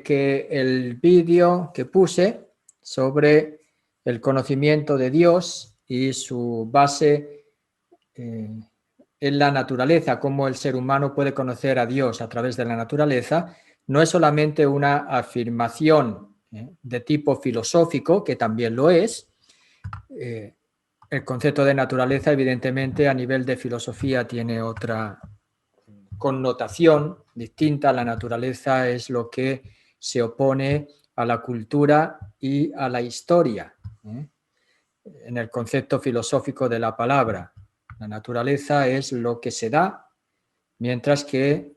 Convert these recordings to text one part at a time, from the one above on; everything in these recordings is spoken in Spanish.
que el vídeo que puse sobre el conocimiento de Dios y su base en la naturaleza, cómo el ser humano puede conocer a Dios a través de la naturaleza, no es solamente una afirmación de tipo filosófico, que también lo es. El concepto de naturaleza, evidentemente, a nivel de filosofía tiene otra connotación distinta. La naturaleza es lo que se opone a la cultura y a la historia, en el concepto filosófico de la palabra. La naturaleza es lo que se da, mientras que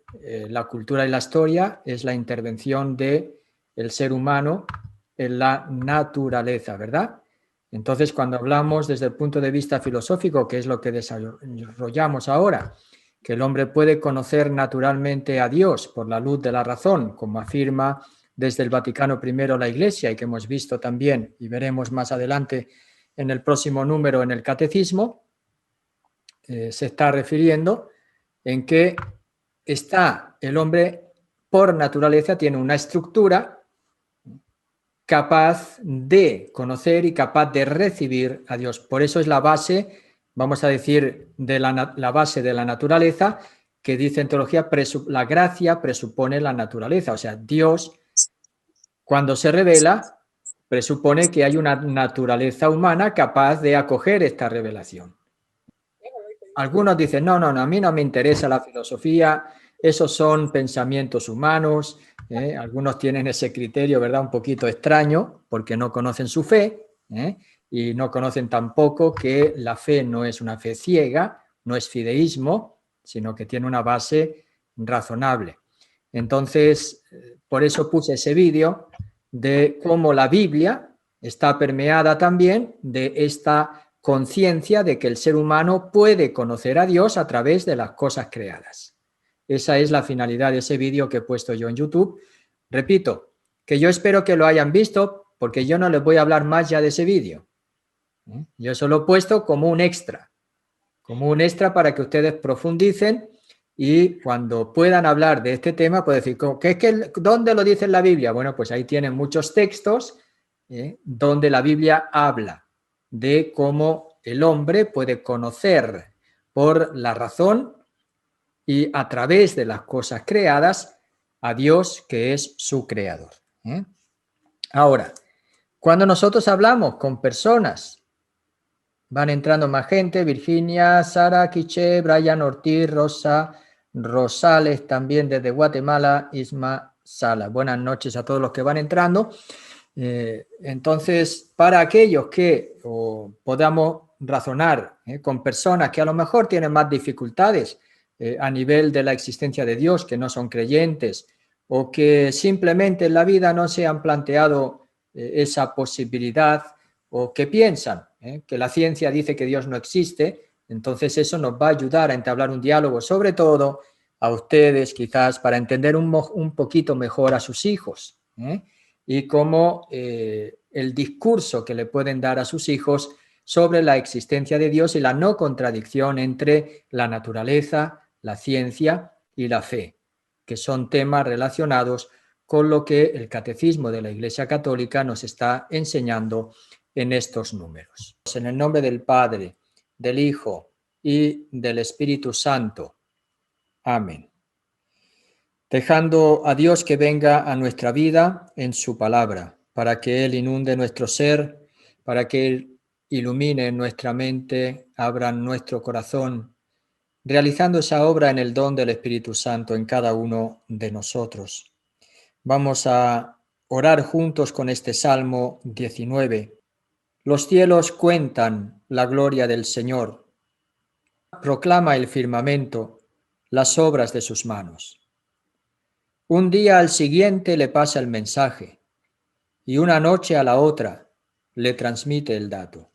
la cultura y la historia es la intervención del ser humano en la naturaleza, ¿verdad? Entonces, cuando hablamos desde el punto de vista filosófico, que es lo que desarrollamos ahora, que el hombre puede conocer naturalmente a Dios por la luz de la razón, como afirma desde el Vaticano I la Iglesia, y que hemos visto también y veremos más adelante en el próximo número en el Catecismo, se está refiriendo en que está el hombre por naturaleza, tiene una estructura capaz de conocer y capaz de recibir a Dios. Por eso es la base, vamos a decir, de la base de la naturaleza, que dice en teología, la gracia presupone la naturaleza. O sea, Dios, cuando se revela, presupone que hay una naturaleza humana capaz de acoger esta revelación. Algunos dicen, no, a mí no me interesa la filosofía, esos son pensamientos humanos. Algunos tienen ese criterio, ¿verdad? Un poquito extraño, porque no conocen su fe, y no conocen tampoco que la fe no es una fe ciega, no es fideísmo, sino que tiene una base razonable. Entonces, por eso puse ese vídeo de cómo la Biblia está permeada también de esta conciencia de que el ser humano puede conocer a Dios a través de las cosas creadas. Esa es la finalidad de ese vídeo que he puesto yo en YouTube. Repito, que yo espero que lo hayan visto, porque yo no les voy a hablar más ya de ese vídeo. Yo eso lo he puesto como un extra para que ustedes profundicen y cuando puedan hablar de este tema, pueden decir, ¿dónde lo dice en la Biblia? Bueno, pues ahí tienen muchos textos donde la Biblia habla de cómo el hombre puede conocer por la razón y a través de las cosas creadas a Dios, que es su creador. Ahora, cuando nosotros hablamos con personas, van entrando más gente, Virginia, Sara, Quiche, Brian Ortiz, Rosa, Rosales también desde Guatemala, Isma Sala. Buenas noches a todos los que van entrando. Entonces, para aquellos que podamos razonar con personas que a lo mejor tienen más dificultades a nivel de la existencia de Dios, que no son creyentes, o que simplemente en la vida no se han planteado esa posibilidad, o que piensan que la ciencia dice que Dios no existe, entonces eso nos va a ayudar a entablar un diálogo, sobre todo a ustedes quizás para entender un poquito mejor a sus hijos, y cómo el discurso que le pueden dar a sus hijos sobre la existencia de Dios y la no contradicción entre la naturaleza, la ciencia y la fe, que son temas relacionados con lo que el Catecismo de la Iglesia Católica nos está enseñando en estos números. En el nombre del Padre, del Hijo y del Espíritu Santo. Amén. Dejando a Dios que venga a nuestra vida en su palabra, para que Él inunde nuestro ser, para que Él ilumine nuestra mente, abra nuestro corazón, realizando esa obra en el don del Espíritu Santo en cada uno de nosotros. Vamos a orar juntos con este Salmo 19. Los cielos cuentan la gloria del Señor. Proclama el firmamento las obras de sus manos. Un día al siguiente le pasa el mensaje y una noche a la otra le transmite el dato.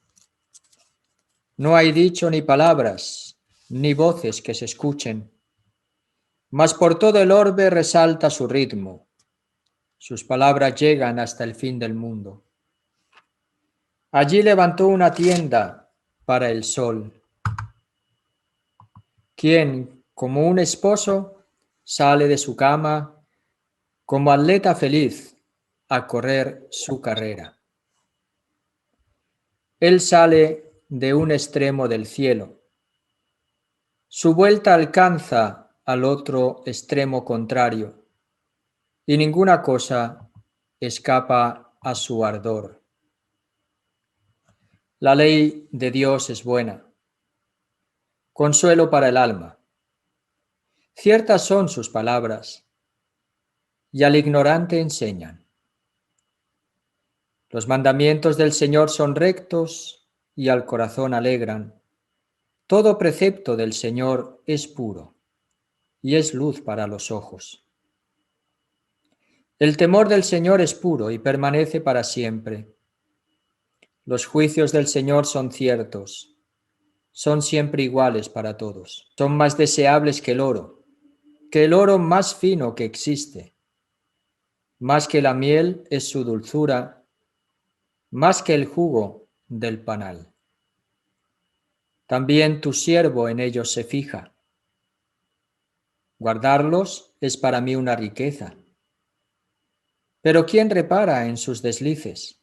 No hay dicho ni palabras, ni voces que se escuchen, mas por todo el orbe resalta su ritmo. Sus palabras llegan hasta el fin del mundo. Allí levantó una tienda para el sol, quien, como un esposo, sale de su cama como atleta feliz a correr su carrera. Él sale de un extremo del cielo. Su vuelta alcanza al otro extremo contrario y ninguna cosa escapa a su ardor. La ley de Dios es buena, consuelo para el alma. Ciertas son sus palabras y al ignorante enseñan. Los mandamientos del Señor son rectos y al corazón alegran. Todo precepto del Señor es puro y es luz para los ojos. El temor del Señor es puro y permanece para siempre. Los juicios del Señor son ciertos, son siempre iguales para todos. Son más deseables que el oro más fino que existe. Más que la miel es su dulzura, más que el jugo del panal. También tu siervo en ellos se fija. Guardarlos es para mí una riqueza. Pero ¿quién repara en sus deslices?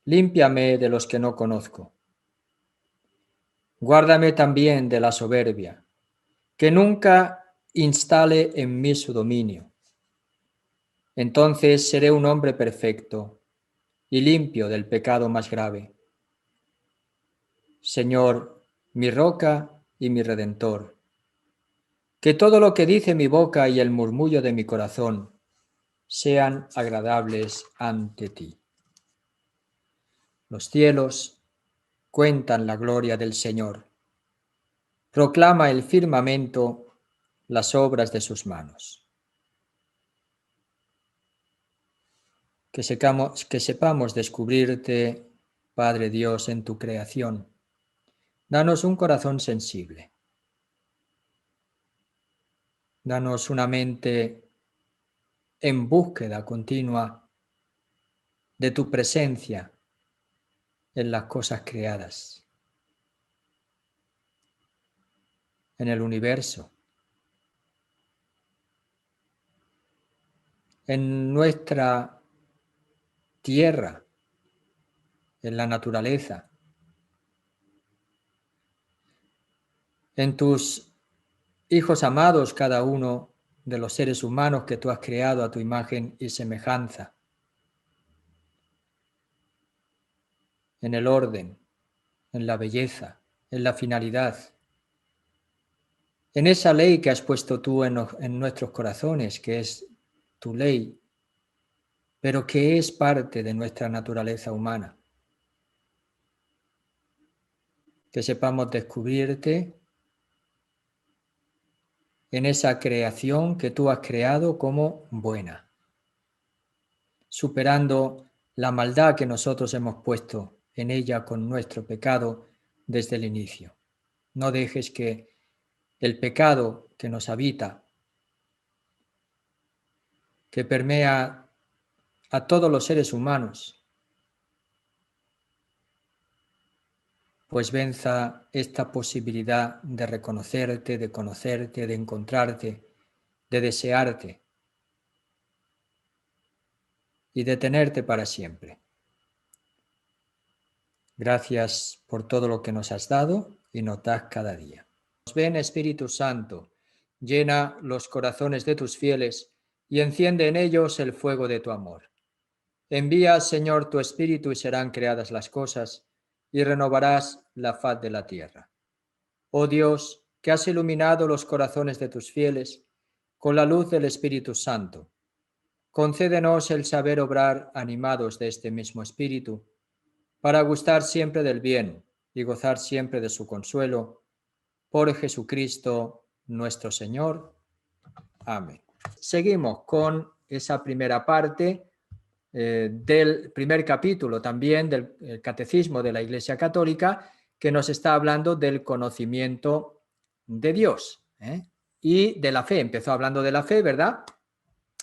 Límpiame de los que no conozco. Guárdame también de la soberbia, que nunca instale en mí su dominio. Entonces seré un hombre perfecto y limpio del pecado más grave. Señor, mi roca y mi redentor, que todo lo que dice mi boca y el murmullo de mi corazón sean agradables ante ti. Los cielos cuentan la gloria del Señor. Proclama el firmamento las obras de sus manos. Que sepamos descubrirte, Padre Dios, en tu creación. Danos un corazón sensible. Danos una mente en búsqueda continua de tu presencia en las cosas creadas, en el universo, en nuestra tierra, en la naturaleza, en tus hijos amados, cada uno de los seres humanos que tú has creado a tu imagen y semejanza, en el orden, en la belleza, en la finalidad, en esa ley que has puesto tú en nuestros corazones, que es tu ley, pero que es parte de nuestra naturaleza humana. Que sepamos descubrirte en esa creación que tú has creado como buena, superando la maldad que nosotros hemos puesto en ella con nuestro pecado desde el inicio. No dejes que el pecado que nos habita, que permea a todos los seres humanos, pues venza esta posibilidad de reconocerte, de conocerte, de encontrarte, de desearte y de tenerte para siempre. Gracias por todo lo que nos has dado y nos das cada día. Ven, Espíritu Santo, llena los corazones de tus fieles y enciende en ellos el fuego de tu amor. Envía, Señor, tu Espíritu y serán creadas las cosas y renovarás la faz de la tierra. Oh Dios, que has iluminado los corazones de tus fieles con la luz del Espíritu Santo, concédenos el saber obrar animados de este mismo Espíritu, para gustar siempre del bien y gozar siempre de su consuelo, por Jesucristo nuestro Señor. Amén. Seguimos con esa primera parte del primer capítulo también del Catecismo de la Iglesia Católica, que nos está hablando del conocimiento de Dios y de la fe. Empezó hablando de la fe, ¿verdad?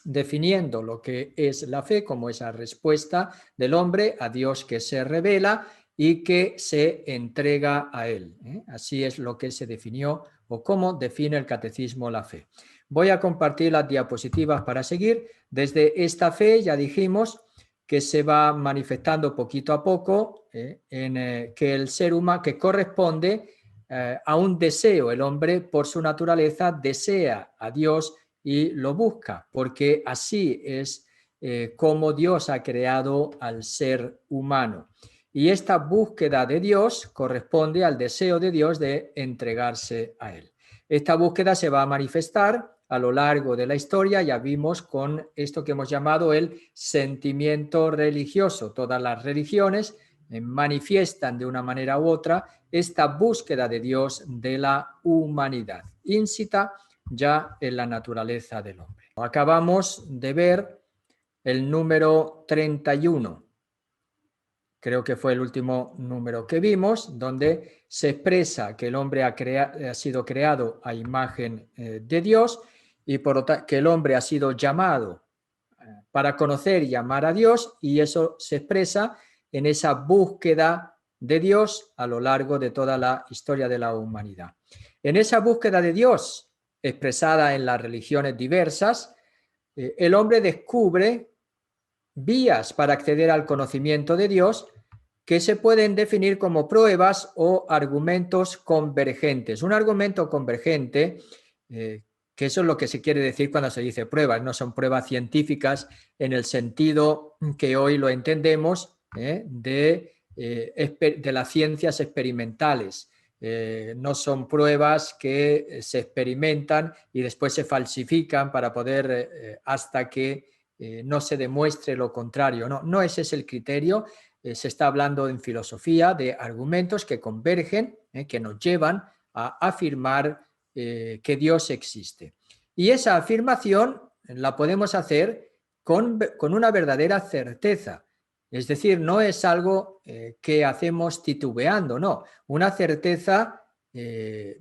Definiendo lo que es la fe como esa respuesta del hombre a Dios que se revela y que se entrega a él. Así es lo que se definió o cómo define el catecismo la fe. Voy a compartir las diapositivas para seguir. Desde esta fe ya dijimos que se va manifestando poquito a poco que el ser humano, que corresponde a un deseo. El hombre, por su naturaleza, desea a Dios y lo busca, porque así es como Dios ha creado al ser humano. Y esta búsqueda de Dios corresponde al deseo de Dios de entregarse a Él. Esta búsqueda se va a manifestar a lo largo de la historia, ya vimos con esto que hemos llamado el sentimiento religioso. Todas las religiones manifiestan de una manera u otra esta búsqueda de Dios de la humanidad, íncita ya en la naturaleza del hombre. Acabamos de ver el número 31. Creo que fue el último número que vimos, donde se expresa que el hombre ha sido creado a imagen de Dios y por lo tanto que el hombre ha sido llamado para conocer y amar a Dios, y eso se expresa en esa búsqueda de Dios a lo largo de toda la historia de la humanidad. En esa búsqueda de Dios, expresada en las religiones diversas, el hombre descubre vías para acceder al conocimiento de Dios que se pueden definir como pruebas o argumentos convergentes. Un argumento convergente, que eso es lo que se quiere decir cuando se dice pruebas, no son pruebas científicas en el sentido que hoy lo entendemos de las ciencias experimentales. No son pruebas que se experimentan y después se falsifican para poder, hasta que no se demuestre lo contrario. No, ese es el criterio. Se está hablando en filosofía de argumentos que convergen, que nos llevan a afirmar que Dios existe. Y esa afirmación la podemos hacer con una verdadera certeza. Es decir, no es algo que hacemos titubeando, no. Una certeza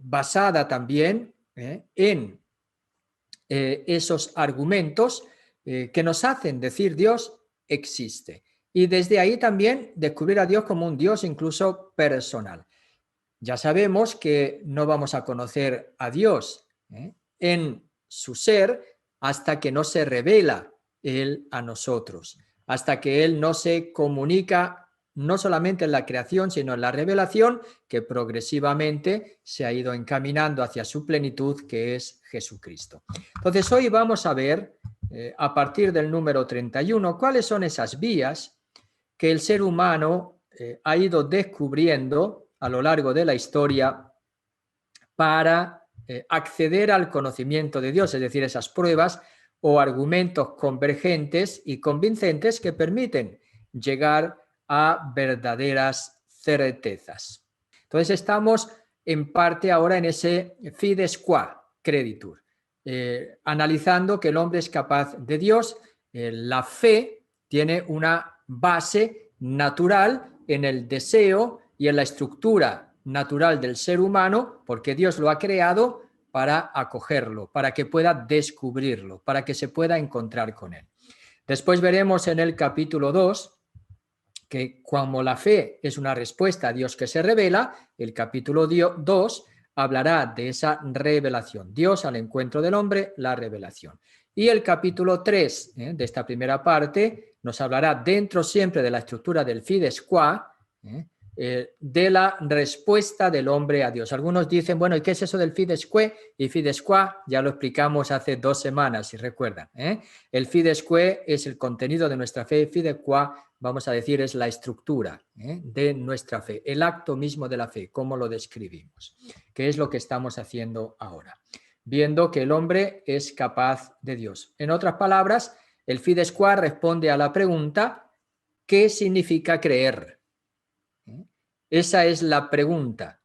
basada también en esos argumentos que nos hacen decir Dios existe. Y desde ahí también descubrir a Dios como un Dios incluso personal. Ya sabemos que no vamos a conocer a Dios en su ser hasta que no se revela Él a nosotros, hasta que Él no se comunica no solamente en la creación, sino en la revelación, que progresivamente se ha ido encaminando hacia su plenitud, que es Jesucristo. Entonces hoy vamos a ver, a partir del número 31, cuáles son esas vías que el ser humano ha ido descubriendo a lo largo de la historia para acceder al conocimiento de Dios, es decir, esas pruebas o argumentos convergentes y convincentes que permiten llegar a verdaderas certezas. Entonces estamos en parte ahora en ese fides qua creditur, analizando que el hombre es capaz de Dios. La fe tiene una base natural en el deseo y en la estructura natural del ser humano, porque Dios lo ha creado para acogerlo, para que pueda descubrirlo, para que se pueda encontrar con él. Después veremos en el capítulo 2 que como la fe es una respuesta a Dios que se revela, el capítulo 2 hablará de esa revelación. Dios al encuentro del hombre, la revelación. Y el capítulo 3 de esta primera parte nos hablará dentro siempre de la estructura del fides qua, de la respuesta del hombre a Dios. Algunos dicen, bueno, ¿y qué es eso del fides que y fides qua? Ya lo explicamos hace 2 semanas, si recuerdan. El fides que es el contenido de nuestra fe, fides qua, vamos a decir, es la estructura de nuestra fe, el acto mismo de la fe, cómo lo describimos, que es lo que estamos haciendo ahora, viendo que el hombre es capaz de Dios. En otras palabras, el fides qua responde a la pregunta, ¿qué significa creer? Esa es la pregunta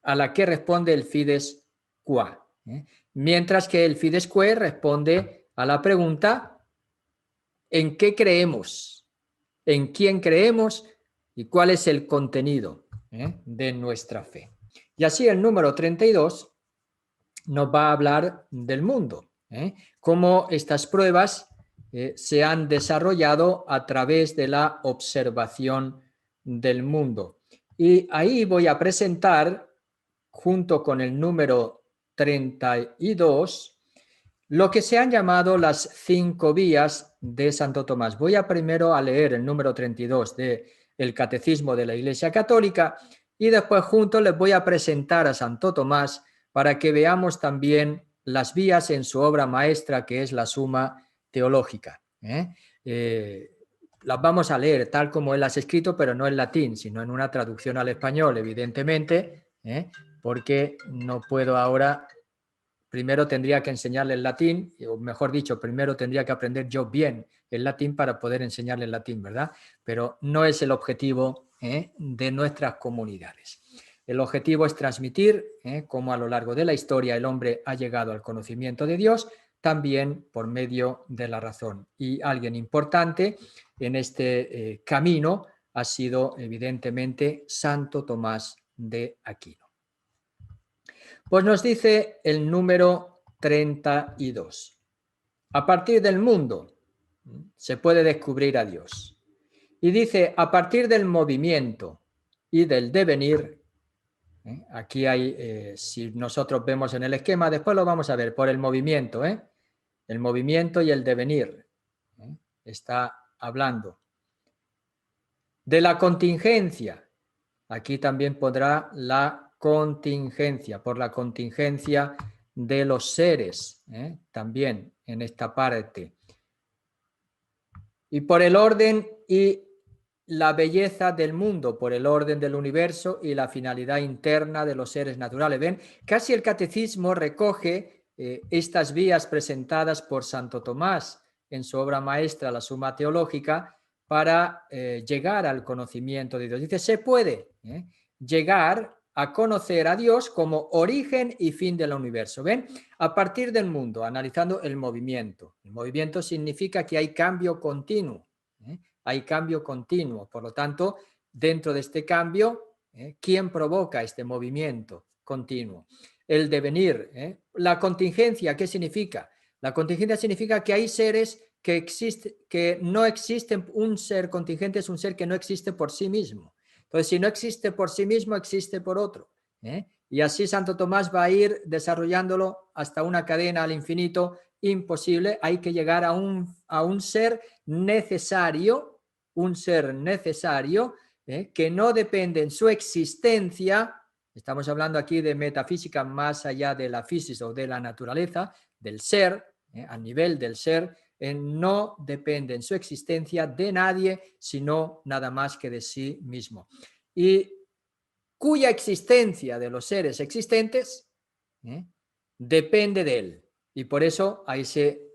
a la que responde el fides qua. Mientras que el fides que responde a la pregunta ¿en qué creemos? ¿En quién creemos? ¿Y cuál es el contenido de nuestra fe? Y así el número 32 nos va a hablar del mundo, cómo estas pruebas se han desarrollado a través de la observación del mundo. Y ahí voy a presentar, junto con el número 32, Lo que se han llamado las 5 vías de Santo Tomás. Voy a primero a leer el número 32 del Catecismo de la Iglesia Católica y después juntos les voy a presentar a Santo Tomás para que veamos también las vías en su obra maestra, que es la Suma Teológica. Las vamos a leer tal como él las ha escrito, pero no en latín, sino en una traducción al español, evidentemente, porque no puedo ahora. Primero tendría que enseñarle el latín, o mejor dicho, primero tendría que aprender yo bien el latín para poder enseñarle el latín, ¿verdad? Pero no es el objetivo de nuestras comunidades. El objetivo es transmitir cómo a lo largo de la historia el hombre ha llegado al conocimiento de Dios, también por medio de la razón. Y alguien importante en este camino ha sido evidentemente Santo Tomás de Aquino. Pues nos dice el número 32. A partir del mundo se puede descubrir a Dios. Y dice, a partir del movimiento y del devenir, aquí hay, si nosotros vemos en el esquema, después lo vamos a ver, por el movimiento, el movimiento y el devenir, está hablando. De la contingencia, aquí también podrá la contingencia, por la contingencia de los seres, también en esta parte. Y por el orden y la belleza del mundo, por el orden del universo y la finalidad interna de los seres naturales. ¿Ven? Casi el catecismo recoge estas vías presentadas por Santo Tomás en su obra maestra, la Suma Teológica, para llegar al conocimiento de Dios. Dice, se puede llegar a conocer a Dios como origen y fin del universo. ¿Ven? A partir del mundo, analizando el movimiento. El movimiento significa que hay cambio continuo. Hay cambio continuo. Por lo tanto, dentro de este cambio, ¿quién provoca este movimiento continuo? El devenir. La contingencia, ¿qué significa? La contingencia significa que hay seres que no existen. Un ser contingente es un ser que no existe por sí mismo. Entonces, si no existe por sí mismo, existe por otro. Y así Santo Tomás va a ir desarrollándolo hasta una cadena al infinito imposible. Hay que llegar a un ser necesario, que no depende en su existencia. Estamos hablando aquí de metafísica más allá de la física o de la naturaleza, del ser, a nivel del ser, no depende en su existencia de nadie, sino nada más que de sí mismo. Y cuya existencia de los seres existentes depende de él. Y por eso ahí se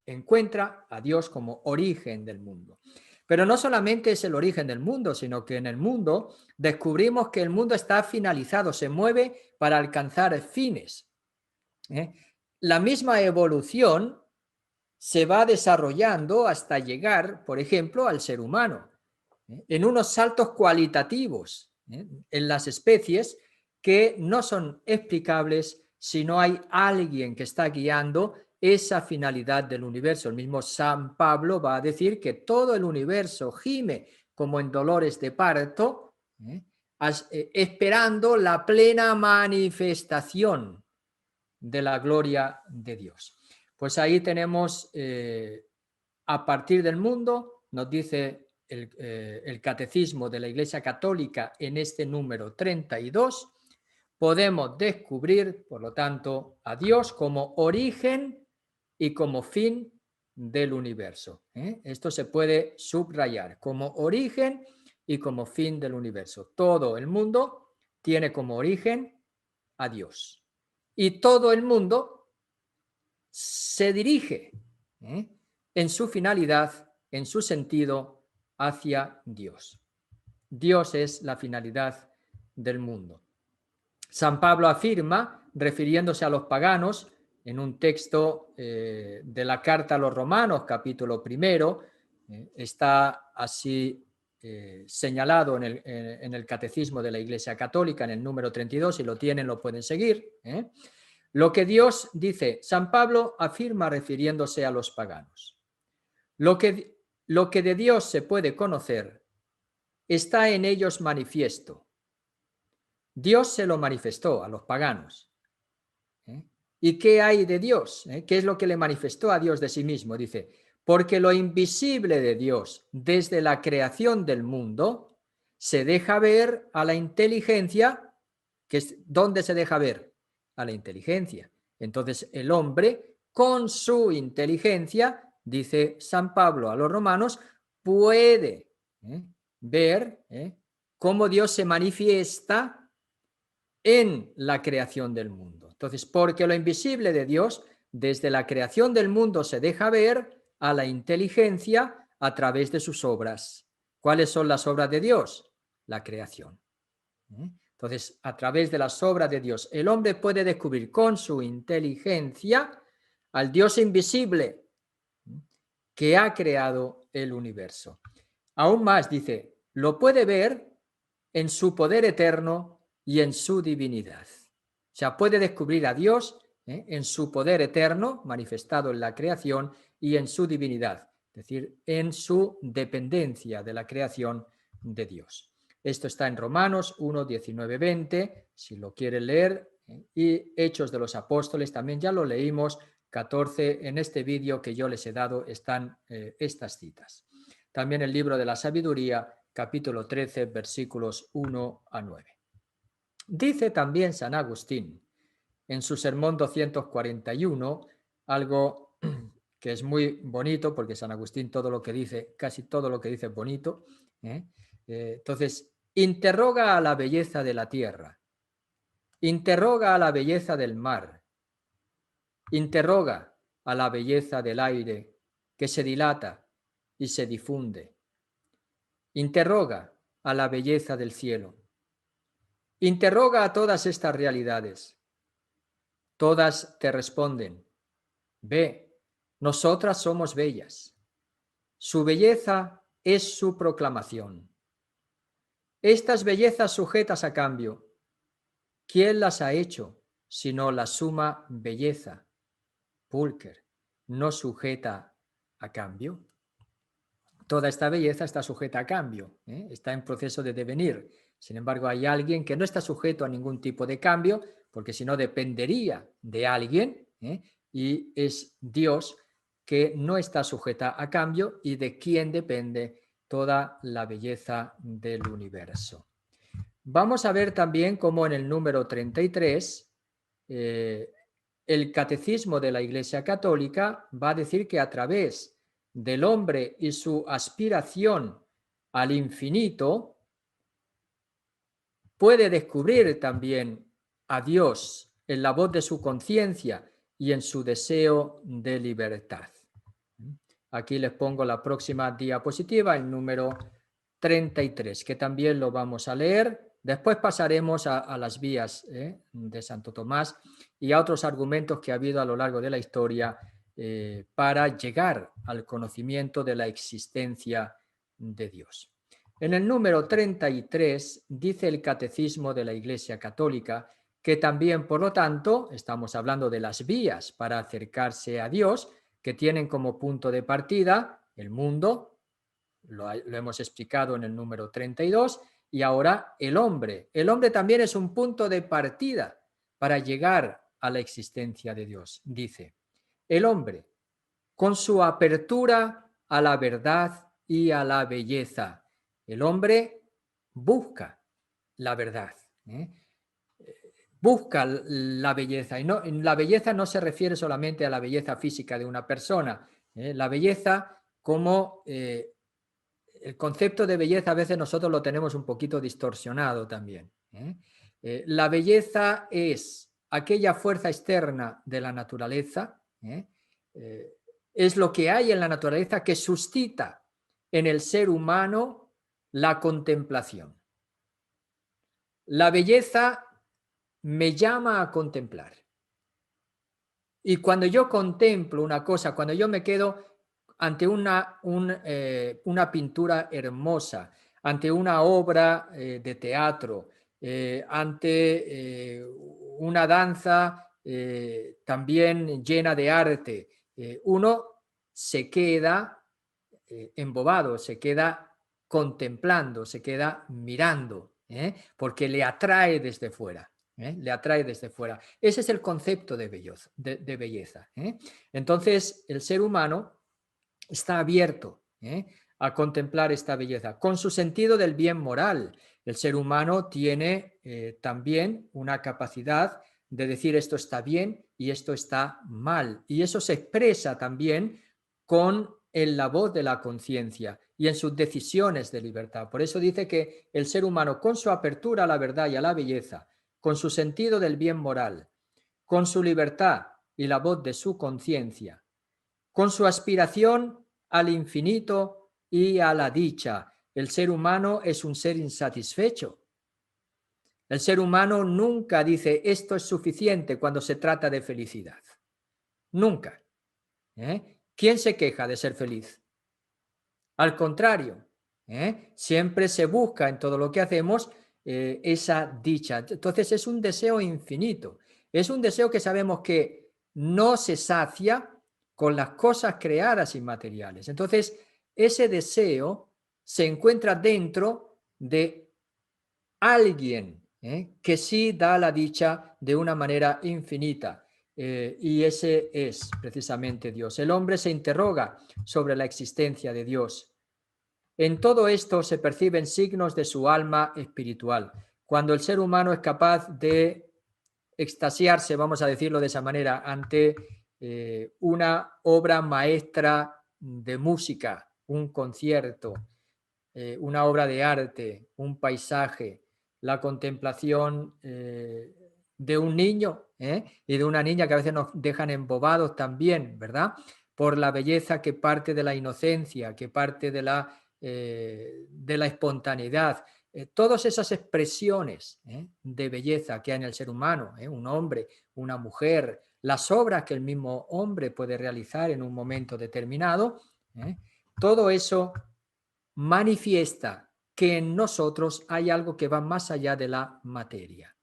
encuentra a Dios como origen del mundo. Pero no solamente es el origen del mundo, sino que en el mundo descubrimos que el mundo está finalizado, se mueve para alcanzar fines. La misma evolución se va desarrollando hasta llegar, por ejemplo, al ser humano, en unos saltos cualitativos en las especies que no son explicables si no hay alguien que está guiando esa finalidad del universo. El mismo San Pablo va a decir que todo el universo gime como en dolores de parto, esperando la plena manifestación de la gloria de Dios. Pues ahí tenemos, a partir del mundo, nos dice el Catecismo de la Iglesia Católica en este número 32, podemos descubrir, por lo tanto, a Dios como origen y como fin del universo. Esto se puede subrayar, como origen y como fin del universo. Todo el mundo tiene como origen a Dios. Y todo el mundo se dirige en su finalidad, en su sentido, hacia Dios. Dios es la finalidad del mundo. San Pablo afirma, refiriéndose a los paganos, en un texto de la carta a los Romanos, capítulo 1, está así señalado en el Catecismo de la Iglesia Católica, en el número 32, si lo tienen lo pueden seguir. Lo que Dios, dice, San Pablo afirma refiriéndose a los paganos. Lo que de Dios se puede conocer está en ellos manifiesto. Dios se lo manifestó a los paganos. ¿Y qué hay de Dios? ¿Qué es lo que le manifestó a Dios de sí mismo? Dice, porque lo invisible de Dios desde la creación del mundo se deja ver a la inteligencia, que es ¿dónde se deja ver? A la inteligencia. Entonces el hombre con su inteligencia, dice San Pablo a los romanos, puede ver cómo Dios se manifiesta en la creación del mundo. Entonces, porque lo invisible de Dios desde la creación del mundo se deja ver a la inteligencia a través de sus obras. ¿Cuáles son las obras de Dios? La creación. Entonces, a través de las obras de Dios, el hombre puede descubrir con su inteligencia al Dios invisible que ha creado el universo. Aún más, dice, lo puede ver en su poder eterno y en su divinidad. O sea, puede descubrir a Dios en su poder eterno, manifestado en la creación, y en su divinidad, es decir, en su dependencia de la creación de Dios. Esto está en Romanos 1, 19, 20, si lo quieren leer, y Hechos de los Apóstoles, también ya lo leímos, 14, en este vídeo que yo les he dado están estas citas. También el libro de la sabiduría, capítulo 13, versículos 1 a 9. Dice también San Agustín en su sermón 241 algo que es muy bonito, porque San Agustín todo lo que dice, casi todo lo que dice es bonito. Entonces, interroga a la belleza de la tierra, interroga a la belleza del mar, interroga a la belleza del aire que se dilata y se difunde, interroga a la belleza del cielo, interroga a todas estas realidades. Todas te responden, ve, nosotras somos bellas. Su belleza es su proclamación. Estas bellezas sujetas a cambio, ¿quién las ha hecho sino la suma belleza? Pulcher, ¿no sujeta a cambio? Toda esta belleza está sujeta a cambio, está en proceso de devenir. Sin embargo, hay alguien que no está sujeto a ningún tipo de cambio, porque si no dependería de alguien, y es Dios que no está sujeta a cambio y de quien depende toda la belleza del universo. Vamos a ver también cómo en el número 33 el Catecismo de la Iglesia Católica va a decir que a través del hombre y su aspiración al infinito, puede descubrir también a Dios en la voz de su conciencia y en su deseo de libertad. Aquí les pongo la próxima diapositiva, el número 33, que también lo vamos a leer. Después pasaremos a las vías de Santo Tomás y a otros argumentos que ha habido a lo largo de la historia para llegar al conocimiento de la existencia de Dios. En el número 33 dice el Catecismo de la Iglesia Católica que también, por lo tanto, estamos hablando de las vías para acercarse a Dios, que tienen como punto de partida el mundo, lo hemos explicado en el número 32, y ahora el hombre. El hombre también es un punto de partida para llegar a la existencia de Dios. Dice, el hombre, con su apertura a la verdad y a la belleza. El hombre busca la verdad, busca la belleza. Y no, la belleza no se refiere solamente a la belleza física de una persona. La belleza como el concepto de belleza a veces nosotros lo tenemos un poquito distorsionado también. La belleza es aquella fuerza externa de la naturaleza, es lo que hay en la naturaleza que suscita en el ser humano la contemplación. La belleza me llama a contemplar. Y cuando yo contemplo una cosa, cuando yo me quedo ante una pintura hermosa, ante una obra de teatro, ante una danza también llena de arte, uno se queda embobado, se queda contemplando, se queda mirando, porque le atrae desde fuera. Le atrae desde fuera. Ese es el concepto de belleza. Entonces, el ser humano está abierto a contemplar esta belleza con su sentido del bien moral. El ser humano tiene también una capacidad de decir esto está bien y esto está mal. Y eso se expresa también en la voz de la conciencia y en sus decisiones de libertad. Por eso dice que el ser humano, con su apertura a la verdad y a la belleza, con su sentido del bien moral, con su libertad y la voz de su conciencia, con su aspiración al infinito y a la dicha. El ser humano es un ser insatisfecho. El ser humano nunca dice esto es suficiente cuando se trata de felicidad. Nunca. ¿Quién se queja de ser feliz? Al contrario, siempre se busca en todo lo que hacemos esa dicha. Entonces es un deseo infinito. Es un deseo que sabemos que no se sacia con las cosas creadas inmateriales. Entonces, ese deseo se encuentra dentro de alguien que sí da la dicha de una manera infinita. Y ese es precisamente Dios. El hombre se interroga sobre la existencia de Dios. En todo esto se perciben signos de su alma espiritual. Cuando el ser humano es capaz de extasiarse, vamos a decirlo de esa manera, ante una obra maestra de música, un concierto, una obra de arte, un paisaje, la contemplación de un niño y de una niña que a veces nos dejan embobados también, ¿verdad? Por la belleza que parte de la inocencia, que parte de la espontaneidad. Todas esas expresiones de belleza que hay en el ser humano, un hombre, una mujer, las obras que el mismo hombre puede realizar en un momento determinado, todo eso manifiesta que en nosotros hay algo que va más allá de la materia.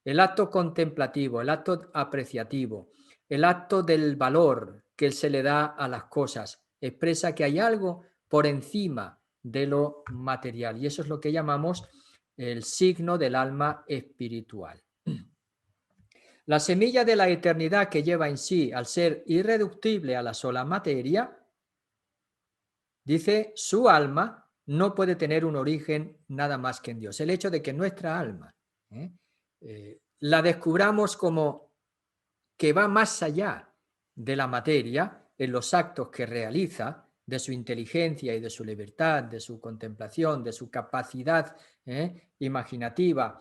El acto contemplativo, el acto apreciativo, el acto del valor que se le da a las cosas, expresa que hay algo por encima de lo material. Y eso es lo que llamamos el signo del alma espiritual. La semilla de la eternidad que lleva en sí, al ser irreductible a la sola materia, dice, su alma no puede tener un origen nada más que en Dios. El hecho de que nuestra alma la descubramos como que va más allá de la materia en los actos que realiza, de su inteligencia y de su libertad, de su contemplación, de su capacidad imaginativa,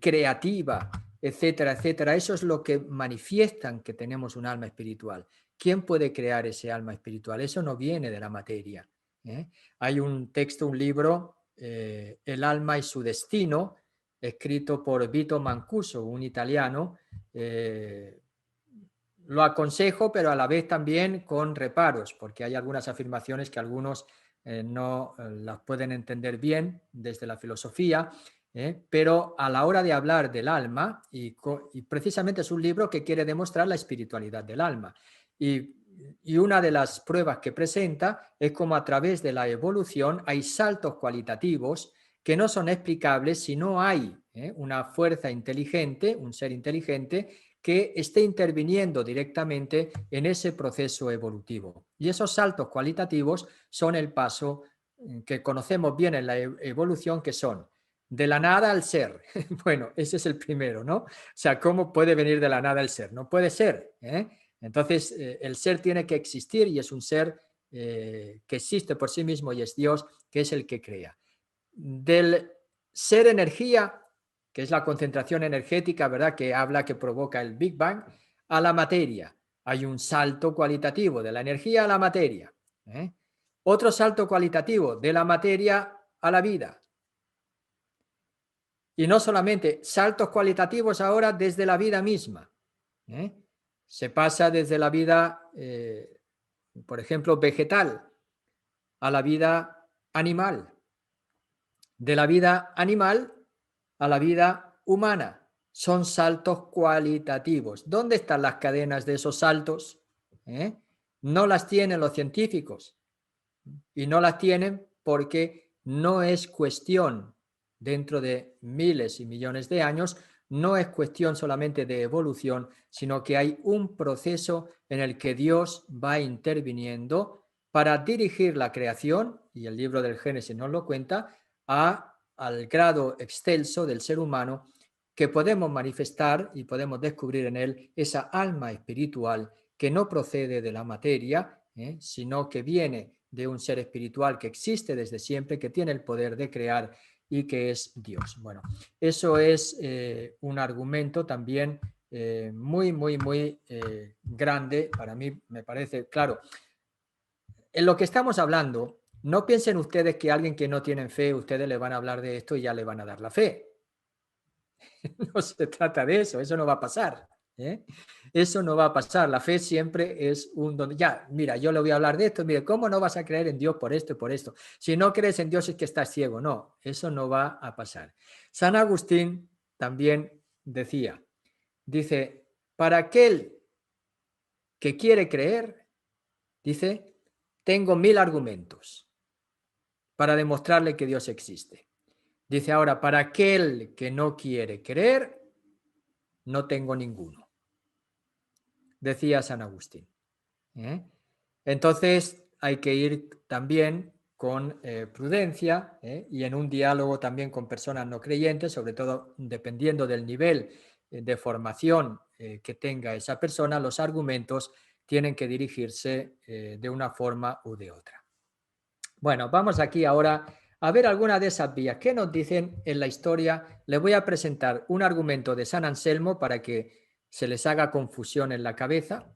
creativa, etcétera, etcétera. Eso es lo que manifiestan que tenemos un alma espiritual. ¿Quién puede crear ese alma espiritual? Eso no viene de la materia. Hay un texto, un libro, El alma y su destino, escrito por Vito Mancuso, un italiano. Lo aconsejo, pero a la vez también con reparos, porque hay algunas afirmaciones que algunos no las pueden entender bien desde la filosofía, pero a la hora de hablar del alma, y precisamente es un libro que quiere demostrar la espiritualidad del alma. Y una de las pruebas que presenta es cómo a través de la evolución hay saltos cualitativos que no son explicables si no hay una fuerza inteligente, un ser inteligente, que esté interviniendo directamente en ese proceso evolutivo. Y esos saltos cualitativos son el paso que conocemos bien en la evolución, que son de la nada al ser. Bueno, ese es el primero, ¿no? O sea, ¿cómo puede venir de la nada el ser? No puede ser. Entonces, el ser tiene que existir y es un ser que existe por sí mismo y es Dios, que es el que crea. Del ser energía, que es la concentración energética, ¿verdad?, que habla, que provoca el Big Bang, a la materia. Hay un salto cualitativo de la energía a la materia. Otro salto cualitativo de la materia a la vida. Y no solamente, saltos cualitativos ahora desde la vida misma. Se pasa desde la vida, por ejemplo, vegetal, a la vida animal. De la vida animal a la vida humana. Son saltos cualitativos. ¿Dónde están las cadenas de esos saltos? No las tienen los científicos. Y no las tienen porque no es cuestión, dentro de miles y millones de años, no es cuestión solamente de evolución, sino que hay un proceso en el que Dios va interviniendo para dirigir la creación, y el libro del Génesis nos lo cuenta, al grado excelso del ser humano, que podemos manifestar y podemos descubrir en él esa alma espiritual que no procede de la materia, sino que viene de un ser espiritual que existe desde siempre, que tiene el poder de crear y que es Dios. Bueno, eso es un argumento también muy grande. Para mí me parece, claro, en lo que estamos hablando, no piensen ustedes que a alguien que no tiene fe, ustedes le van a hablar de esto y ya le van a dar la fe. No se trata de eso, eso no va a pasar. Eso no va a pasar. La fe siempre es un don. Ya, mira, yo le voy a hablar de esto. Mire, ¿cómo no vas a creer en Dios por esto y por esto? Si no crees en Dios es que estás ciego. No, eso no va a pasar. San Agustín también decía, dice, para aquel que quiere creer, dice, tengo 1000 argumentos para demostrarle que Dios existe. Dice ahora, para aquel que no quiere creer, no tengo ninguno. Decía San Agustín. Entonces hay que ir también con prudencia y en un diálogo también con personas no creyentes, sobre todo dependiendo del nivel de formación que tenga esa persona, los argumentos tienen que dirigirse de una forma u de otra. Bueno, vamos aquí ahora a ver alguna de esas vías. ¿Qué nos dicen en la historia? Les voy a presentar un argumento de San Anselmo para que se les haga confusión en la cabeza,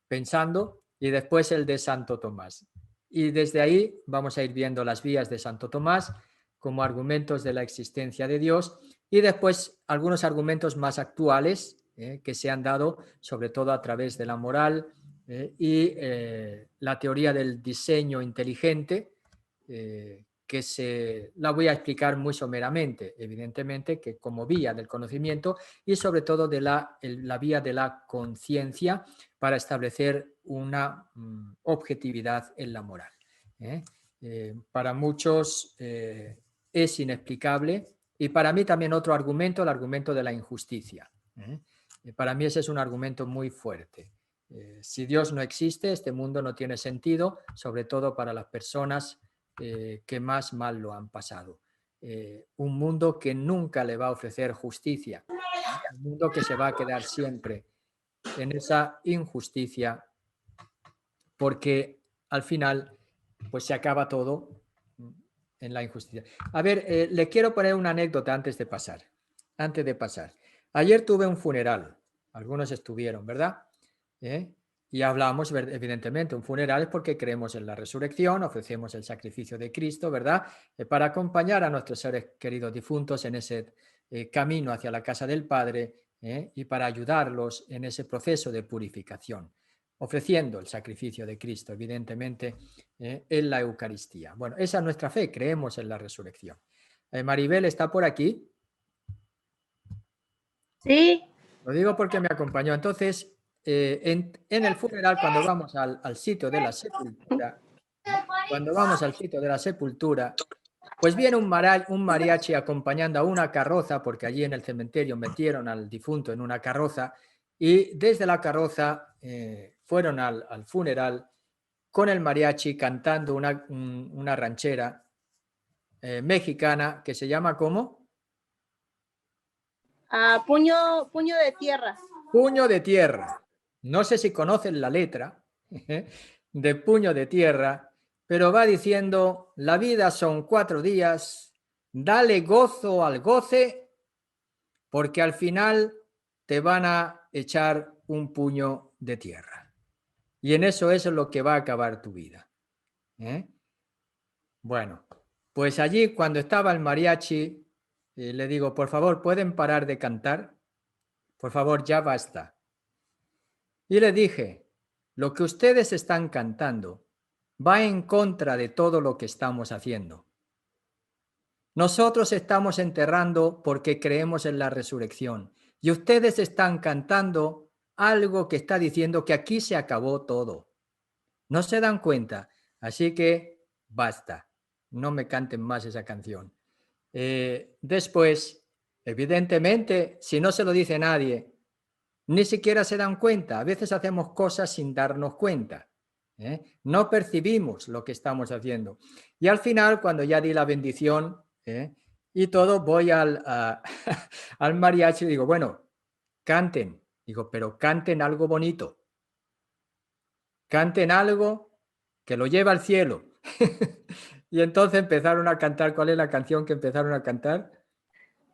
pensando, y después el de Santo Tomás. Y desde ahí vamos a ir viendo las vías de Santo Tomás como argumentos de la existencia de Dios y después algunos argumentos más actuales que se han dado, sobre todo a través de la moral, y la teoría del diseño inteligente, que la voy a explicar muy someramente, evidentemente, que como vía del conocimiento y sobre todo de la vía de la conciencia para establecer una objetividad en la moral. Para muchos es inexplicable y para mí también otro argumento, el argumento de la injusticia. Para mí ese es un argumento muy fuerte. Si Dios no existe, este mundo no tiene sentido, sobre todo para las personas que más mal lo han pasado. Un mundo que nunca le va a ofrecer justicia, un mundo que se va a quedar siempre en esa injusticia, porque al final pues se acaba todo en la injusticia. A ver, le quiero poner una anécdota antes de pasar. Ayer tuve un funeral, algunos estuvieron, ¿verdad? Y hablamos, evidentemente, un funeral es porque creemos en la resurrección, ofrecemos el sacrificio de Cristo, ¿verdad? Para acompañar a nuestros seres queridos difuntos en ese camino hacia la casa del Padre y para ayudarlos en ese proceso de purificación, ofreciendo el sacrificio de Cristo, evidentemente, en la Eucaristía. Bueno, esa es nuestra fe, creemos en la resurrección. Maribel está por aquí. Sí. Lo digo porque me acompañó. Entonces, en el funeral, cuando vamos al sitio de la sepultura, pues viene un mariachi acompañando a una carroza, porque allí en el cementerio metieron al difunto en una carroza, y desde la carroza fueron al funeral con el mariachi cantando una ranchera mexicana que se llama ¿cómo? Puño de tierra. Puño de tierra. No sé si conocen la letra de Puño de tierra, pero va diciendo, la vida son 4 días, dale gozo al goce, porque al final te van a echar un puño de tierra. Y en eso es lo que va a acabar tu vida. Bueno, pues allí cuando estaba el mariachi, le digo, por favor, ¿pueden parar de cantar? Por favor, ya basta. Y le dije, lo que ustedes están cantando va en contra de todo lo que estamos haciendo. Nosotros estamos enterrando porque creemos en la resurrección y ustedes están cantando algo que está diciendo que aquí se acabó todo. No se dan cuenta, así que basta, no me canten más esa canción. Después Evidentemente, si no se lo dice nadie, ni siquiera se dan cuenta. A veces hacemos cosas sin darnos cuenta. No percibimos lo que estamos haciendo. Y al final, cuando ya di la bendición y todo, voy al mariachi y digo, bueno, canten. Digo, pero canten algo bonito. Canten algo que lo lleve al cielo. Y entonces empezaron a cantar. ¿Cuál es la canción que empezaron a cantar?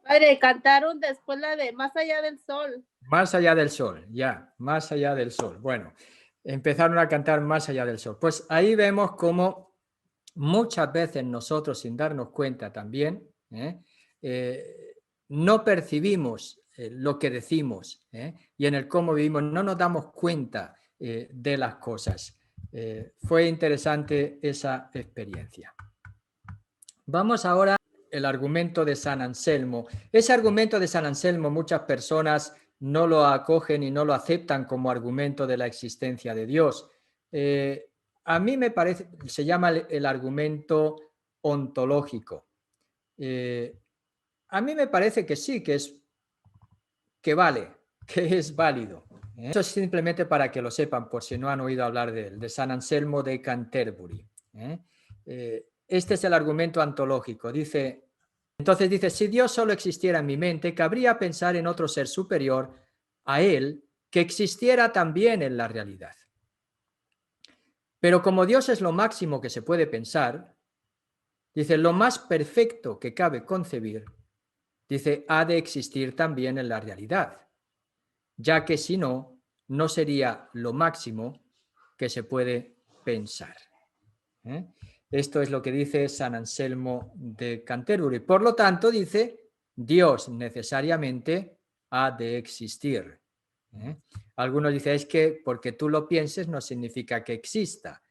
Padre, cantaron después la de Más allá del sol. Más allá del sol, ya, más allá del sol. Bueno, empezaron a cantar Más allá del sol. Pues ahí vemos cómo muchas veces nosotros, sin darnos cuenta también, no percibimos lo que decimos y en el cómo vivimos no nos damos cuenta de las cosas. Fue interesante esa experiencia. Vamos ahora al argumento de San Anselmo. Ese argumento de San Anselmo muchas personas no lo acogen y no lo aceptan como argumento de la existencia de Dios. A mí me parece, se llama el argumento ontológico. A mí me parece que sí, que vale, que es válido. Eso es simplemente para que lo sepan, por si no han oído hablar de él, de San Anselmo de Canterbury. Este es el argumento ontológico. Entonces dice, si Dios solo existiera en mi mente, cabría pensar en otro ser superior a él que existiera también en la realidad. Pero como Dios es lo máximo que se puede pensar, dice, lo más perfecto que cabe concebir, dice, ha de existir también en la realidad, ya que si no, no sería lo máximo que se puede pensar. Esto es lo que dice San Anselmo de Canterbury. Por lo tanto, dice, Dios necesariamente ha de existir. Algunos dicen, es que porque tú lo pienses no significa que exista.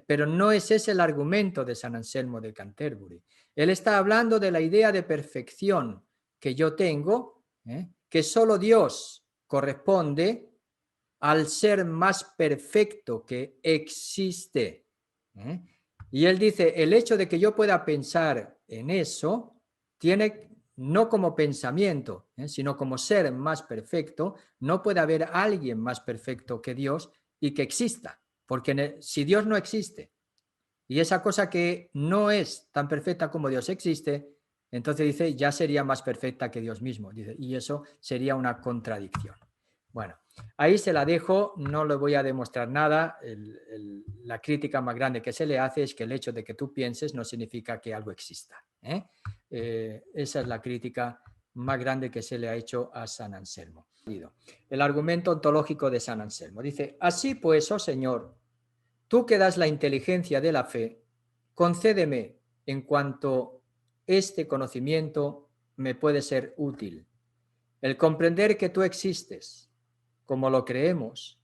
Pero no es ese el argumento de San Anselmo de Canterbury. Él está hablando de la idea de perfección que yo tengo, que solo Dios corresponde al ser más perfecto que existe. Y él dice, el hecho de que yo pueda pensar en eso, tiene no como pensamiento, sino como ser más perfecto, no puede haber alguien más perfecto que Dios y que exista, porque si Dios no existe y esa cosa que no es tan perfecta como Dios existe, entonces dice, ya sería más perfecta que Dios mismo, dice, y eso sería una contradicción. Bueno, ahí se la dejo, no le voy a demostrar nada. La crítica más grande que se le hace es que el hecho de que tú pienses no significa que algo exista. Esa es la crítica más grande que se le ha hecho a San Anselmo. El argumento ontológico de San Anselmo. Dice, así pues, oh Señor, tú que das la inteligencia de la fe, concédeme en cuanto este conocimiento me puede ser útil. El comprender que tú existes, como lo creemos,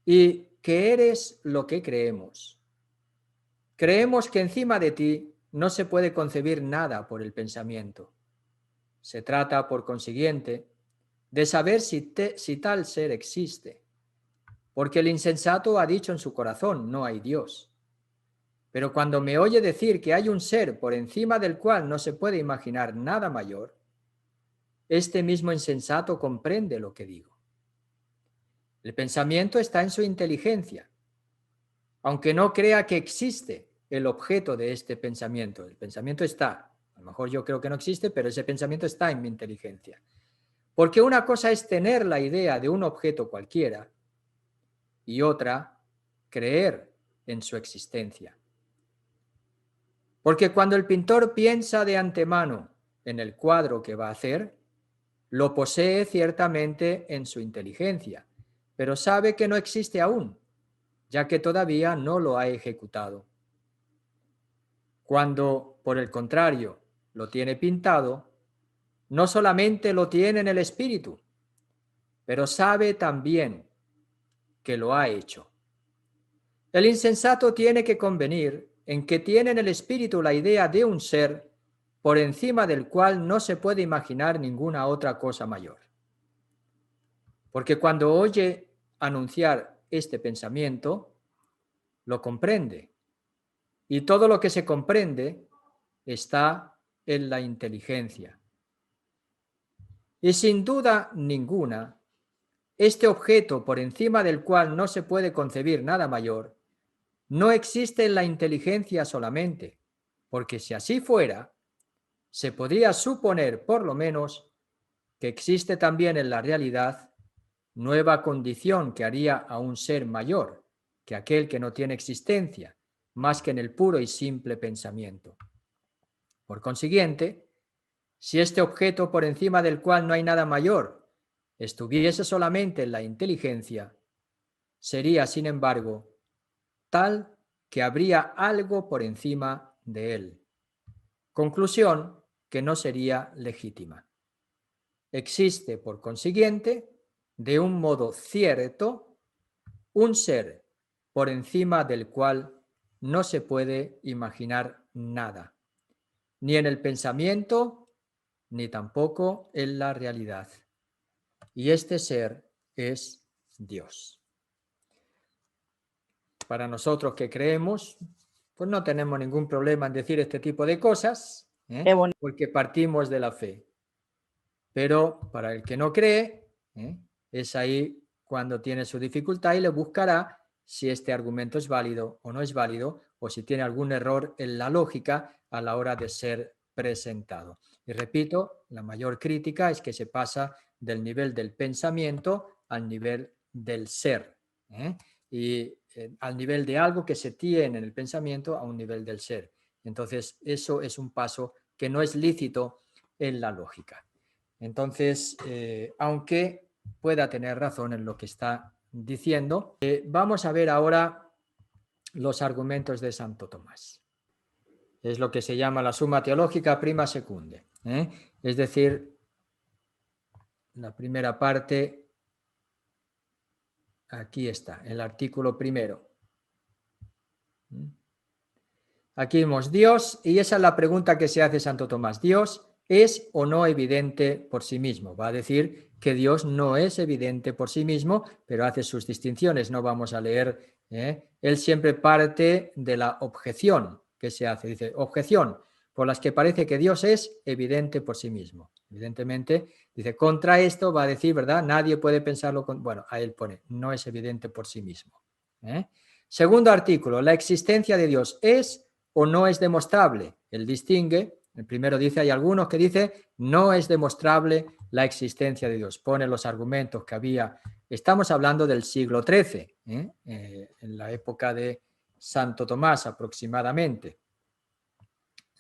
y que eres lo que creemos. Creemos que encima de ti no se puede concebir nada por el pensamiento. Se trata, por consiguiente, de saber si tal ser existe, porque el insensato ha dicho en su corazón, no hay Dios. Pero cuando me oye decir que hay un ser por encima del cual no se puede imaginar nada mayor, este mismo insensato comprende lo que digo. El pensamiento está en su inteligencia, aunque no crea que existe el objeto de este pensamiento. El pensamiento está, a lo mejor yo creo que no existe, pero ese pensamiento está en mi inteligencia. Porque una cosa es tener la idea de un objeto cualquiera y otra, creer en su existencia. Porque cuando el pintor piensa de antemano en el cuadro que va a hacer, lo posee ciertamente en su inteligencia, pero sabe que no existe aún, ya que todavía no lo ha ejecutado. Cuando, por el contrario, lo tiene pintado, no solamente lo tiene en el espíritu, pero sabe también que lo ha hecho. El insensato tiene que convenir en que tiene en el espíritu la idea de un ser por encima del cual no se puede imaginar ninguna otra cosa mayor. Porque cuando oye anunciar este pensamiento, lo comprende. Y todo lo que se comprende está en la inteligencia. Y sin duda ninguna, este objeto por encima del cual no se puede concebir nada mayor, no existe en la inteligencia solamente, porque si así fuera, se podría suponer por lo menos que existe también en la realidad nueva condición que haría a un ser mayor que aquel que no tiene existencia, más que en el puro y simple pensamiento. Por consiguiente, si este objeto por encima del cual no hay nada mayor estuviese solamente en la inteligencia, sería, sin embargo, tal que habría algo por encima de él. Conclusión que no sería legítima. Existe, por consiguiente, de un modo cierto, un ser por encima del cual no se puede imaginar nada, ni en el pensamiento, ni tampoco en la realidad. Y este ser es Dios. Para nosotros que creemos, pues no tenemos ningún problema en decir este tipo de cosas, porque partimos de la fe. Pero para el que no cree, es ahí cuando tiene su dificultad y le buscará si este argumento es válido o no es válido, o si tiene algún error en la lógica a la hora de ser presentado. Y repito, la mayor crítica es que se pasa del nivel del pensamiento al nivel del ser, y al nivel de algo que se tiene en el pensamiento a un nivel del ser. Entonces, eso es un paso que no es lícito en la lógica. Entonces, aunque pueda tener razón en lo que está diciendo, vamos a ver ahora los argumentos de Santo Tomás. Es lo que se llama la suma teológica prima secunde. Es decir, la primera parte, aquí está, el artículo primero. Aquí vemos Dios, y esa es la pregunta que se hace Santo Tomás. ¿Dios es o no evidente por sí mismo? Va a decir que Dios no es evidente por sí mismo, pero hace sus distinciones. No vamos a leer. Él siempre parte de la objeción que se hace. Dice, objeción por las que parece que Dios es evidente por sí mismo. Evidentemente, dice, contra esto va a decir, ¿verdad? Nadie puede pensarlo. Bueno, a él pone, no es evidente por sí mismo. Segundo artículo, la existencia de Dios es o no es demostrable. Él distingue, el primero dice, hay algunos que dicen, no es demostrable la existencia de Dios. Pone los argumentos que había. Estamos hablando del siglo XIII, en la época de Santo Tomás aproximadamente.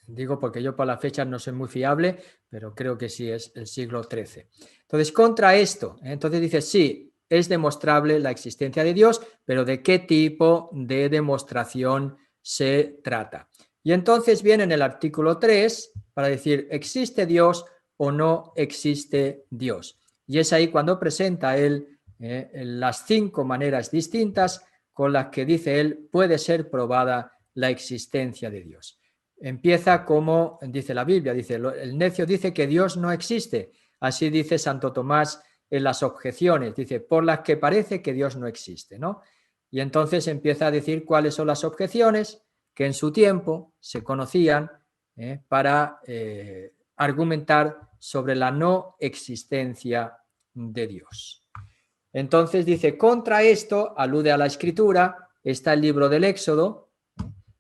Digo porque yo por las fechas no soy muy fiable, pero creo que sí es el siglo XIII. Entonces, contra esto, entonces dice, sí, es demostrable la existencia de Dios, pero ¿de qué tipo de demostración se trata? Y entonces viene en el artículo 3 para decir, ¿existe Dios o no existe Dios? Y es ahí cuando presenta él las 5 maneras distintas con las que dice él puede ser probada la existencia de Dios. Empieza como dice la Biblia, dice, el necio dice que Dios no existe. Así dice Santo Tomás en las objeciones, dice, por las que parece que Dios no existe, ¿no? Y entonces empieza a decir cuáles son las objeciones que en su tiempo se conocían para argumentar sobre la no existencia de Dios. Entonces dice, contra esto, alude a la Escritura, está el libro del Éxodo,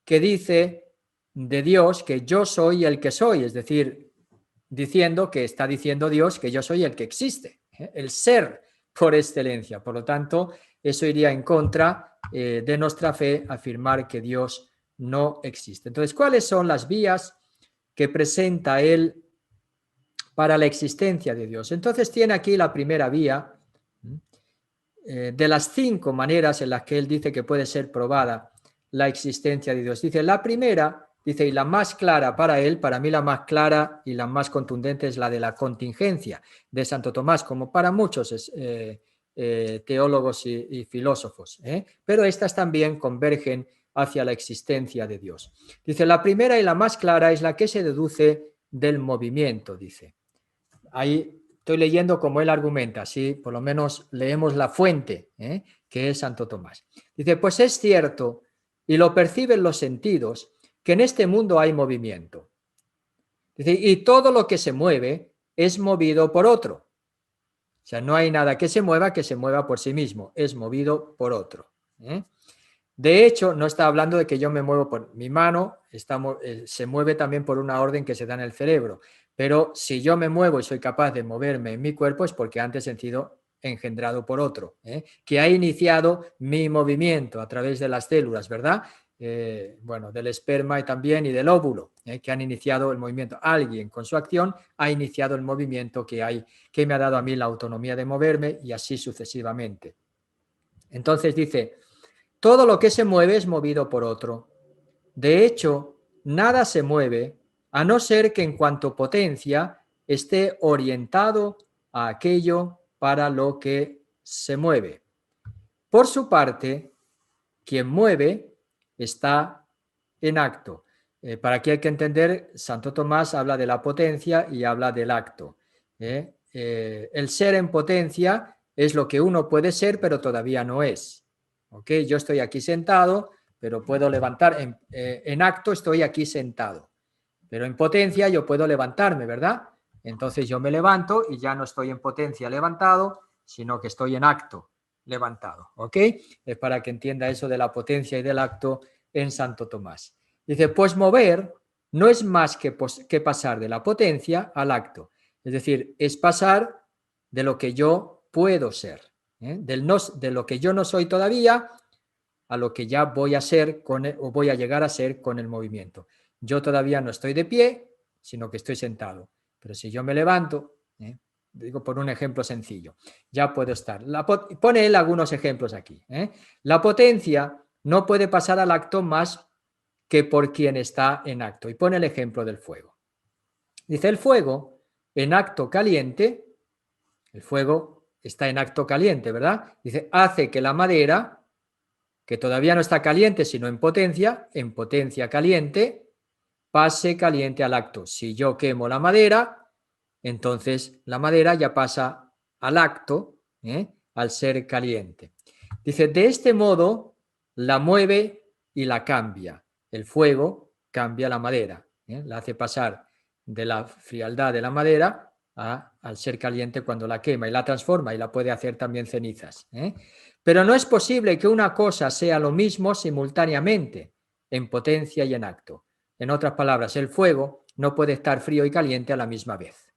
que dice de Dios que yo soy el que soy, es decir, diciendo que está diciendo Dios que yo soy el que existe, el ser por excelencia. Por lo tanto, eso iría en contra de nuestra fe, afirmar que Dios no existe. Entonces, ¿cuáles son las vías que presenta él para la existencia de Dios? Entonces tiene aquí la primera vía de las 5 maneras en las que él dice que puede ser probada la existencia de Dios. Dice, la primera, dice, y la más clara para él, para mí la más clara y la más contundente es la de la contingencia de Santo Tomás, como para muchos teólogos y filósofos, pero estas también convergen hacia la existencia de Dios. Dice, la primera y la más clara es la que se deduce del movimiento, dice. Ahí estoy leyendo como él argumenta, así por lo menos leemos la fuente, que es Santo Tomás. Dice, pues es cierto, y lo perciben los sentidos, que en este mundo hay movimiento. Dice, y todo lo que se mueve es movido por otro. sea, no hay nada que se mueva por sí mismo, es movido por otro. De hecho, no está hablando de que yo me muevo por mi mano, se mueve también por una orden que se da en el cerebro, pero si yo me muevo y soy capaz de moverme en mi cuerpo es porque antes he sido engendrado por otro, que ha iniciado mi movimiento a través de las células, ¿verdad? Bueno, del esperma y también y del óvulo, que han iniciado el movimiento. Alguien con su acción ha iniciado el movimiento que me ha dado a mí la autonomía de moverme y así sucesivamente. Entonces dice, todo lo que se mueve es movido por otro. De hecho, nada se mueve a no ser que en cuanto potencia esté orientado a aquello para lo que se mueve. Por su parte, quien mueve está en acto. Para que hay que entender, Santo Tomás habla de la potencia y habla del acto. El ser en potencia es lo que uno puede ser, pero todavía no es. ¿Okay? Yo estoy aquí sentado, pero puedo levantar. En acto estoy aquí sentado, pero en potencia yo puedo levantarme, ¿verdad? Entonces yo me levanto y ya no estoy en potencia levantado, sino que estoy en acto levantado, ¿ok? Es para que entienda eso de la potencia y del acto en Santo Tomás. Dice, pues mover no es más que pasar de la potencia al acto. Es decir, es pasar de lo que yo puedo ser, de lo que yo no soy todavía a lo que ya voy a ser o voy a llegar a ser con el movimiento. Yo todavía no estoy de pie, sino que estoy sentado. Pero si yo me levanto, digo por un ejemplo sencillo, ya puedo estar. Pone él algunos ejemplos aquí. La potencia no puede pasar al acto más que por quien está en acto. Y pone el ejemplo del fuego. Dice, el fuego en acto caliente, el fuego está en acto caliente, ¿verdad? Dice, hace que la madera, que todavía no está caliente, sino en potencia caliente, pase caliente al acto. Si yo quemo la madera, entonces la madera ya pasa al acto, al ser caliente. Dice, de este modo la mueve y la cambia. El fuego cambia la madera, la hace pasar de la frialdad de la madera al ser caliente cuando la quema y la transforma y la puede hacer también cenizas. Pero no es posible que una cosa sea lo mismo simultáneamente, en potencia y en acto. En otras palabras, el fuego no puede estar frío y caliente a la misma vez.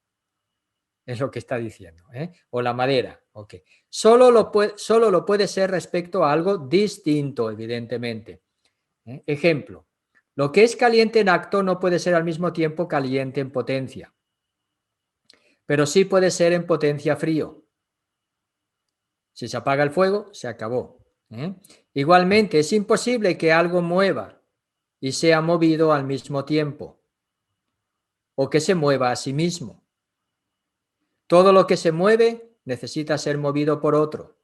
Es lo que está diciendo. O la madera. Okay. Solo lo puede ser respecto a algo distinto, evidentemente. Ejemplo. Lo que es caliente en acto no puede ser al mismo tiempo caliente en potencia. Pero sí puede ser en potencia frío. Si se apaga el fuego, se acabó. Igualmente, es imposible que algo mueva y sea movido al mismo tiempo, o que se mueva a sí mismo. Todo lo que se mueve necesita ser movido por otro.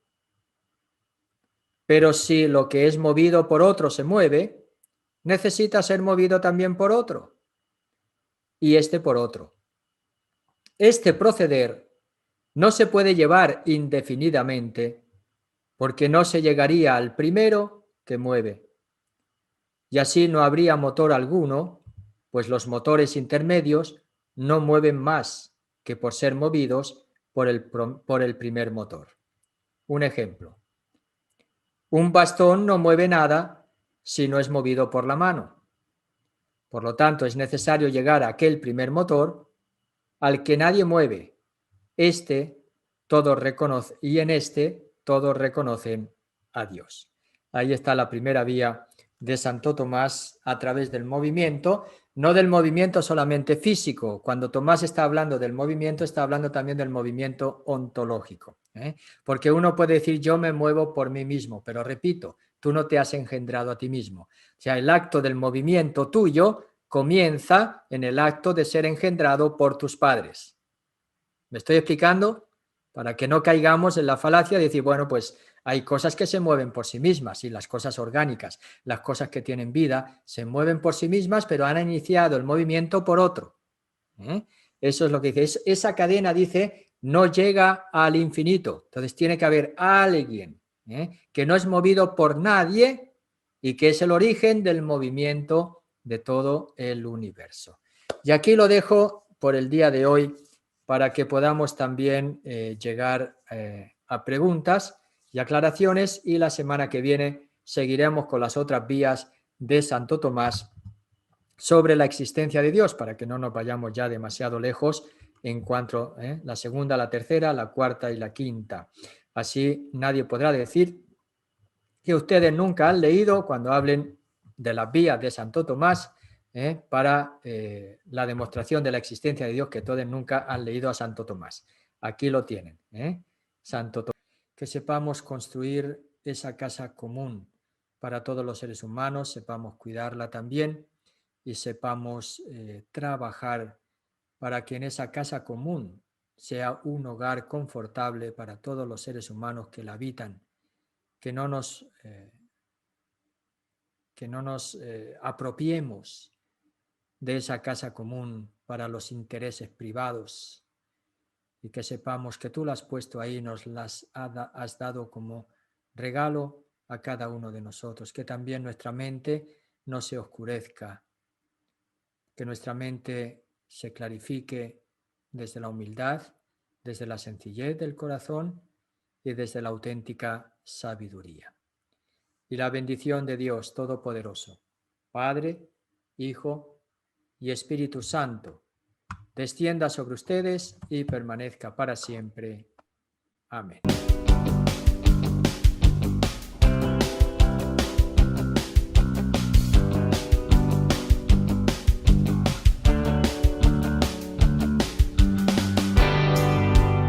Pero si lo que es movido por otro se mueve, necesita ser movido también por otro, y este por otro. Este proceder no se puede llevar indefinidamente, porque no se llegaría al primero que mueve. Y así no habría motor alguno, pues los motores intermedios no mueven más que por ser movidos por el primer motor. Un ejemplo. Un bastón no mueve nada si no es movido por la mano. Por lo tanto, es necesario llegar a aquel primer motor al que nadie mueve. Todos reconocen, y en todos reconocen a Dios. Ahí está la primera vía de Santo Tomás a través del movimiento, no del movimiento solamente físico. Cuando Tomás está hablando del movimiento, está hablando también del movimiento ontológico. Porque uno puede decir, yo me muevo por mí mismo, pero repito, tú no te has engendrado a ti mismo. O sea, el acto del movimiento tuyo comienza en el acto de ser engendrado por tus padres. ¿Me estoy explicando? Para que no caigamos en la falacia de decir, bueno, pues hay cosas que se mueven por sí mismas, y las cosas orgánicas, las cosas que tienen vida, se mueven por sí mismas, pero han iniciado el movimiento por otro. Eso es lo que dice. Esa cadena, dice, no llega al infinito. Entonces tiene que haber alguien que no es movido por nadie y que es el origen del movimiento de todo el universo. Y aquí lo dejo por el día de hoy, para que podamos también llegar a preguntas y aclaraciones, y la semana que viene seguiremos con las otras vías de Santo Tomás sobre la existencia de Dios, para que no nos vayamos ya demasiado lejos en cuanto a la segunda, la tercera, la cuarta y la quinta. Así nadie podrá decir que ustedes nunca han leído cuando hablen de las vías de Santo Tomás para la demostración de la existencia de Dios, que todos nunca han leído a Santo Tomás. Aquí lo tienen, Santo Tomás. Que sepamos construir esa casa común para todos los seres humanos, sepamos cuidarla también y sepamos trabajar para que en esa casa común sea un hogar confortable para todos los seres humanos que la habitan, que no nos apropiemos de esa casa común para los intereses privados, y que sepamos que tú las has puesto ahí, nos las has dado como regalo a cada uno de nosotros, que también nuestra mente no se oscurezca, que nuestra mente se clarifique desde la humildad, desde la sencillez del corazón y desde la auténtica sabiduría. Y la bendición de Dios Todopoderoso, Padre, Hijo y Espíritu Santo, descienda sobre ustedes y permanezca para siempre. Amén.